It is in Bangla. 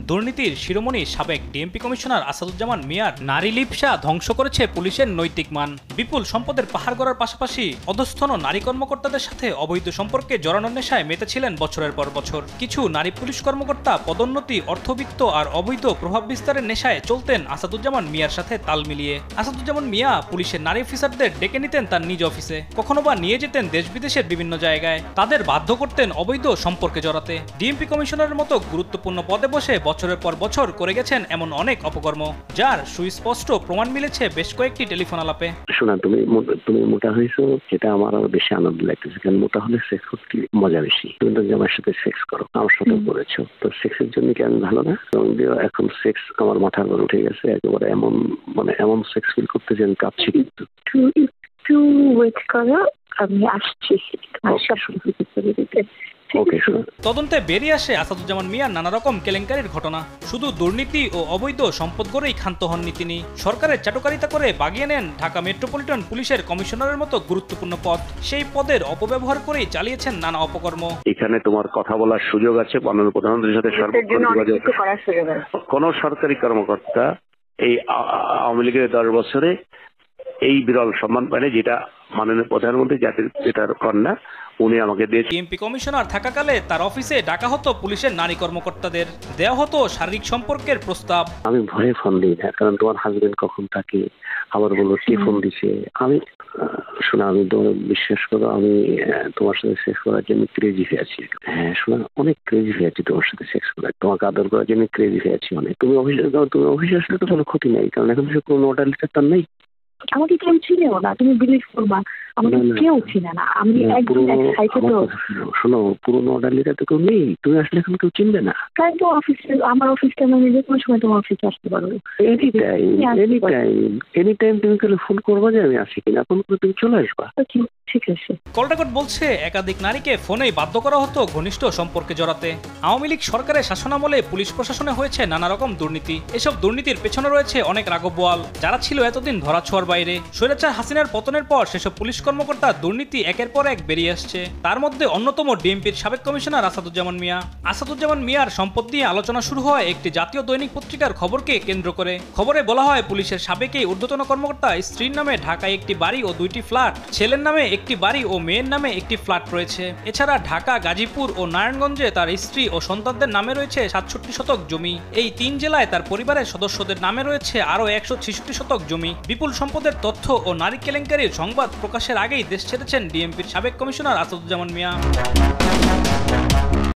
দুর্নীতির শিরোমণি সাবেক ডিএমপি কমিশনার আসাদুজ্জামান মিয়ার নারী লিপসা ধ্বংস করেছে পুলিশের নৈতিক মান। বিপুল সম্পদের পাহাড় গড়ার পাশাপাশি অধস্থন নারী কর্মকর্তাদের সাথে অবৈধ সম্পর্কে জড়ানোর নেশায় মেতেছিলেন বছরের পর বছর। কিছু নারী পুলিশ কর্মকর্তা পদোন্নতি, অর্থবিত্ত আর অবৈধ প্রভাব বিস্তারের নেশায় চলতেন আসাদুজ্জামান মিয়ার সাথে তাল মিলিয়ে। আসাদুজ্জামান মিয়া পুলিশের নারী অফিসারদের ডেকে নিতেন তার নিজ অফিসে, কখনো বা নিয়ে যেতেন দেশ বিদেশের বিভিন্ন জায়গায়। তাদের বাধ্য করতেন অবৈধ সম্পর্কে জড়াতে। ডিএমপি কমিশনারের মতো গুরুত্বপূর্ণ পদে বসে বছরের পর বছর করে গেছেন এমন অনেক অপকর্ম, যার সুস্পষ্ট প্রমাণ মিলেছে বেশ কয়েকটি টেলিফোন আলাপে। শোনা, তুমি মোটা হয়েছো, যেটা আমার আরো বেশি আনন্দ লাগতেছে, কারণ মোটা হলে সেক্স করতে মজা বেশি। তুমি তো আমার সাথে সেক্স করো, আমার সাথে করেছো, তো সেক্সের জন্য কি আমি ভালো না? এখন সেক্স আমার মাথার উপর উঠে গেছে একেবারে, এমন সেক্স ফিল করতে যে আমি কাঁপছি। কিন্তু একটু ওয়েট করো, আমি আসছি। তদন্তে বেরিয়ে আসে আসাদুজ্জামান মিয়ার নানা রকম কেলেঙ্কারির ঘটনা। শুধু দুর্নীতি ও অবৈধ সম্পদ গড়েই ক্ষান্ত হননি তিনি, সরকারের চাটুকারিতা করে বাগিয়ে নেন ঢাকা মেট্রোপলিটন পুলিশের কমিশনারের মতো গুরুত্বপূর্ণ পদ। সেই পদের অপব্যবহার করেই চালিয়েছেন নানা অপকর্ম। এখানে তোমার কথা বলার সুযোগ আছে, মাননীয় প্রধানমন্ত্রীর সাথে কোন সরকারি কর্মকর্তা এই আওয়ামী লীগের 10 বছরে এই বিরল সম্মান পায়নি, যেটা মাননীয় প্রধানমন্ত্রী জাতির পিতার কন্যা উনি আমাকে দিয়েছেন। ডিএমপি কমিশনার থাকাকালে তার অফিসে ডাকা হতো পুলিশের নারী কর্মকর্তাদের, দেওয়া হতো শারীরিক সম্পর্কের প্রস্তাব। আমি ভয়ে ফোন দিই না, কারণ তোমার হাজবেন্ড কখন থাকে, আবার বলো কে ফোন দিছে। আমি শোনা, আমি তোমার বিশ্বাস করো, আমি তোমার সাথে সেক্স করার জন্য ক্রেজি হয়ে আছি। হ্যাঁ শোনা, অনেক ক্রেজি হয়ে আছি তোমার সাথে সেক্স করার, তোমাকে আদর করার জন্য ক্রেজি হয়ে আছি অনেক। তুমি অফিসে আসলে তো কোনো ক্ষতি নেই, কারণ এখন কোনো অর্ডার লিটার তার নেই। আমাকে কেউ চিনেও না, তুমি বিলিভ করবা, আমাকে কেউ চিনে না। আমি একদম এক্সাইটেড। শোনো, পুরোনো অর্ডার লিটার তো কেউ নেই, তুমি আসলে এখন কেউ চিনবে না। তাই তো অফিসে, আমার অফিসটা আমি যে কোনো সময় তোমার অফিসে আসতে পারবো। এনি টাইম তুমি তাহলে ফোন করবা যে আমি আসি কিনা, ফোন করে তুমি চলে আসবা। ঠিক আছে। কলটাকট বলছে একাধিক নারীকে ফোনেই বাধ্য করা হতো ঘনিষ্ঠ সম্পর্কে জড়াতে। আওয়ামী লীগ সরকারের শাসনামলে পুলিশ প্রশাসনে হয়েছে নানা রকম দুর্নীতি। এসব দুর্নীতির পেছনে রয়েছে অনেক রাঘব বোয়াল, যারা ছিল এতদিন ধরাছোঁয়ার বাইরে। স্বৈরাচার হাসিনার পতনের পর সেসব পুলিশ কর্মকর্তা দুর্নীতি একের পর এক বেরিয়ে আসছে। তার মধ্যে অন্যতম ডিএমপির সাবেক কমিশনার আসাদুজ্জামান মিয়া। আসাদুজ্জামান মিয়ার সম্পদ নিয়ে আলোচনা শুরু হয় একটি জাতীয় দৈনিক পত্রিকার খবরকে কেন্দ্র করে। খবরে বলা হয় পুলিশের সাবেক এই ঊর্ধ্বতন কর্মকর্তা স্ত্রীর নামে ঢাকায় একটি বাড়ি ও 2টি ফ্ল্যাট, ছেলের নামে একটি বাড়ি ও মেয়ের নামে একটি ফ্ল্যাট রয়েছে। এছাড়া ঢাকা, গাজীপুর ও নারায়ণগঞ্জে তার স্ত্রী ও সন্তানদের নামে রয়েছে 67 শতক জমি। এই 3 জেলায় তার পরিবারের সদস্যদের নামে রয়েছে আরও 166 শতক জমি। বিপুল সম্পদের তথ্য ও নারী কেলেঙ্কারির সংবাদ প্রকাশের আগেই দেশ ছেড়েছেন ডিএমপির সাবেক কমিশনার আসাদুজ্জামান মিয়া।